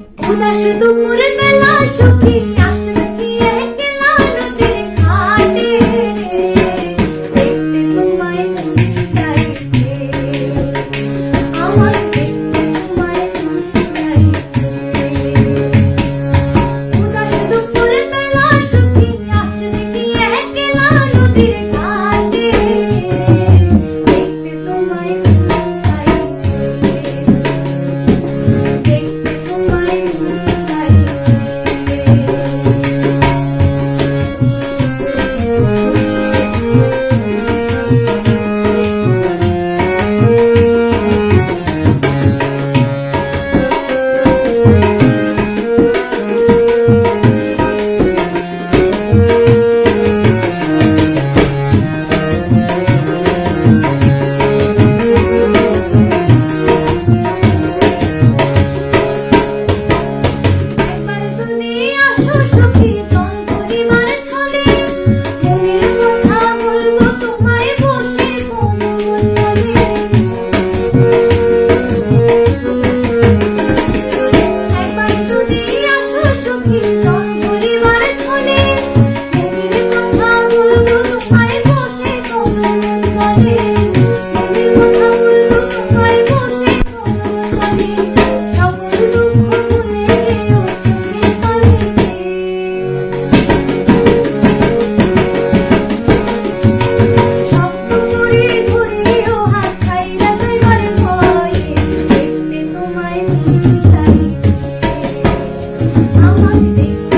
উদাস দুপুর বেলা সখী আসবে কি একলা নদীর ঘাটে, দেখতে তোমায় মন চাইছে, আমার দেখতে তোমায় মন চাইছে। উদাস দুপুর বেলা সখী আসবে কি একলা নদীর ঘাটে, দেখতে তোমায় মন চাইছে, দেখতে তোমায় মন চাইছে। একবার যদি আসো সখী জন পরিবার ছলে, মনের কথা বলবো তোমায় বসে কোমল তলে। একবার যদি আসো সখী জন পরিবার ছলে, মনের কথা বলবো তোমায় বসে কোমল তলে। মনের কথা বলবো তোমায় বসে কোমল তলে। সকল দুঃখ ভুলে যেও চোখের পানিতে, স্বপ্ন করে ঘুরিও হাত ছাইরা যাইবার ভয়ে, দেখতে তোমায় মন চাইছে, আমার দেখতে